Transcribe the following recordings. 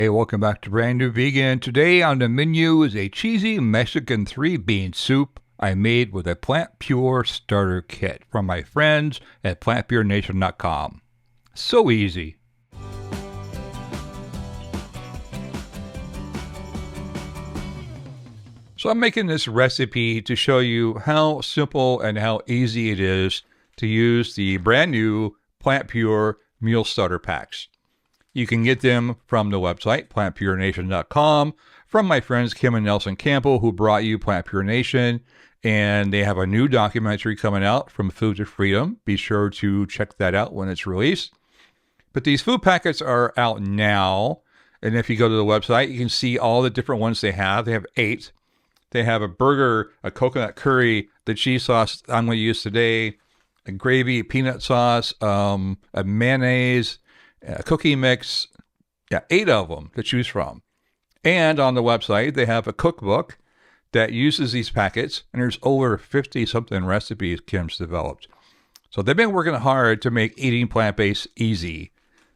Hey, welcome back to Brand New Vegan. Today on the menu is a cheesy Mexican 3-bean soup I made with a PlantPure starter kit from my friends at PlantPureNation.com. So easy. So I'm making this recipe to show you how simple and how easy it is to use the brand new PlantPure meal starter packs. You can get them from the website, PlantPureNation.com, from my friends Kim and Nelson Campbell, who brought you PlantPure Nation. And they have a new documentary coming out from Food to Freedom. Be sure to check that out when it's released. But these food packets are out now. And if you go to the website, you can see all the different ones they have. They have 8. They have a burger, a coconut curry, the cheese sauce I'm going to use today, a gravy, peanut sauce, a mayonnaise, a cookie mix. Yeah, 8 of them to choose from. And on the website, they have a cookbook that uses these packets, and there's over 50-something recipes Kim's developed. So they've been working hard to make eating plant-based easy.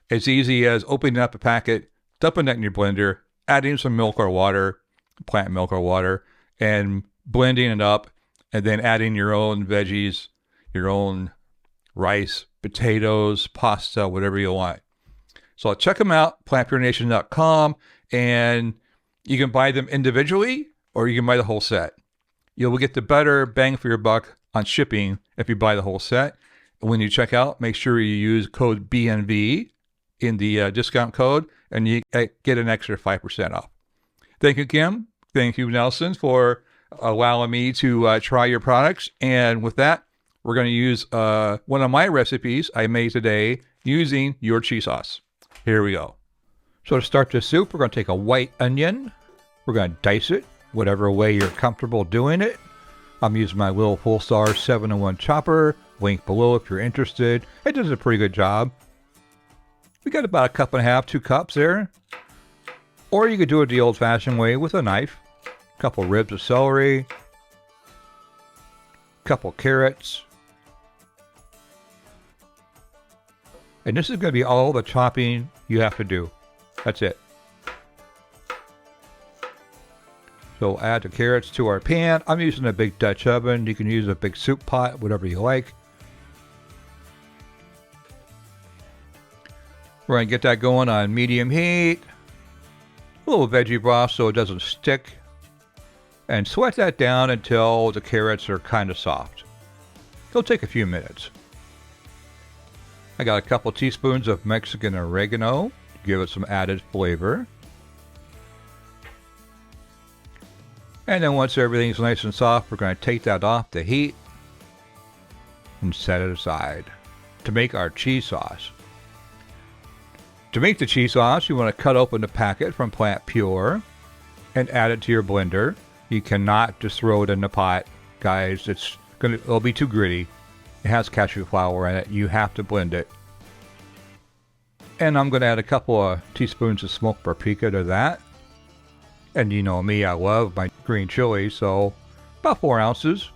It's easy as opening up a packet, dumping that in your blender, adding some milk or water, plant milk or water, and blending it up, and then adding your own veggies, your own rice, potatoes, pasta, whatever you want. So check them out, PlantPureNation.com, and you can buy them individually or you can buy the whole set. You'll get the better bang for your buck on shipping if you buy the whole set. When you check out, make sure you use code BNV in the discount code, and you get an extra 5% off. Thank you, Kim. Thank you, Nelson, for allowing me to try your products. And with that, we're going to use one of my recipes I made today using your cheese sauce. Here we go. So to start the soup, we're going to take a white onion. We're going to dice it, whatever way you're comfortable doing it. I'm using my little Fullstar 7-in-1 chopper. Link below if you're interested. It does a pretty good job. We got about 1.5 cups, 2 cups there. Or you could do it the old-fashioned way with a knife. A couple ribs of celery. A couple carrots. And this is going to be all the chopping you have to do. That's it. So add the carrots to our pan. I'm using a big Dutch oven. You can use a big soup pot, whatever you like. We're going to get that going on medium heat. A little veggie broth so it doesn't stick. And sweat that down until the carrots are kind of soft. It'll take a few minutes. I got a couple teaspoons of Mexican oregano to give it some added flavor. And then once everything's nice and soft, we're going to take that off the heat and set it aside to make our cheese sauce. To make the cheese sauce, you want to cut open the packet from PlantPure and add it to your blender. You cannot just throw it in the pot, guys. It'll be too gritty. It has cashew flour in it. You have to blend it. And I'm going to add a couple of teaspoons of smoked paprika to that. And you know me, I love my green chilies, so about 4 ounces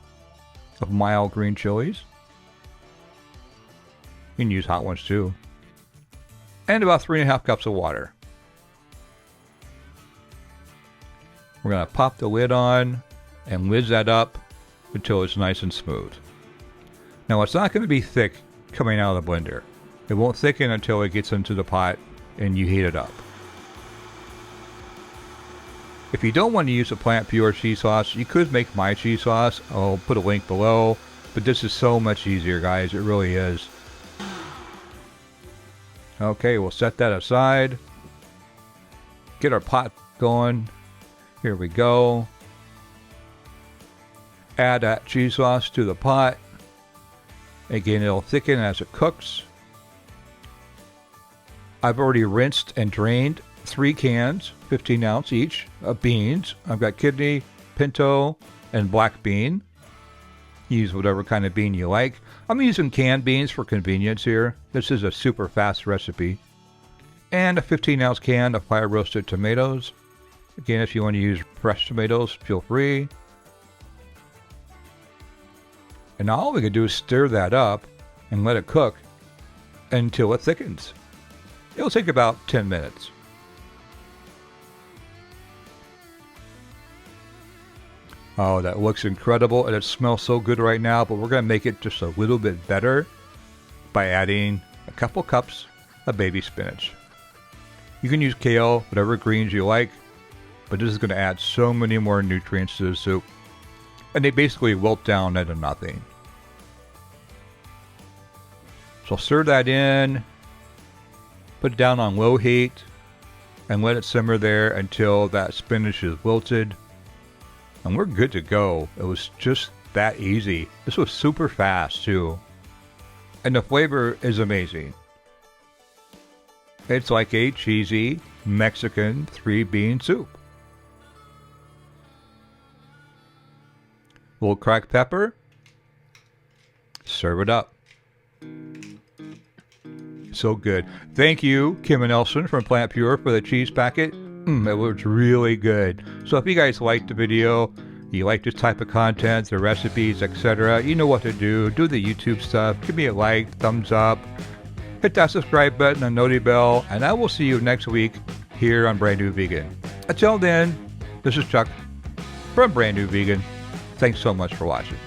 of mild green chilies. You can use hot ones too. And about 3.5 cups of water. We're going to pop the lid on and whiz that up until it's nice and smooth. Now it's not going to be thick coming out of the blender. It won't thicken until it gets into the pot and you heat it up. If you don't want to use a PlantPure cheese sauce, you could make my cheese sauce. I'll put a link below. But this is so much easier, guys. It really is. Okay, we'll set that aside. Get our pot going. Here we go. Add that cheese sauce to the pot. Again, it'll thicken as it cooks. I've already rinsed and drained 3 cans, 15 ounce each, of beans. I've got kidney, pinto, and black bean. Use whatever kind of bean you like. I'm using canned beans for convenience here. This is a super fast recipe. And a 15 ounce can of fire roasted tomatoes. Again, if you want to use fresh tomatoes, feel free. And now all we can do is stir that up and let it cook until it thickens. It'll take about 10 minutes. Oh, that looks incredible, and it smells so good right now, but we're going to make it just a little bit better by adding a couple cups of baby spinach. You can use kale, whatever greens you like, but this is going to add so many more nutrients to the soup. And they basically wilt down into nothing. So stir that in, put it down on low heat, and let it simmer there until that spinach is wilted. And we're good to go. It was just that easy. This was super fast too. And the flavor is amazing. It's like a cheesy Mexican 3-bean soup. A little cracked pepper. Serve it up. So good. Thank you, Kim and Nelson from PlantPure, for the cheese packet. It was really good. So if you guys liked the video, you like this type of content, the recipes, etc., you know what to do. Do the YouTube stuff. Give me a like, thumbs up. Hit that subscribe button and noti bell. And I will see you next week here on Brand New Vegan. Until then, this is Chuck from Brand New Vegan. Thanks so much for watching.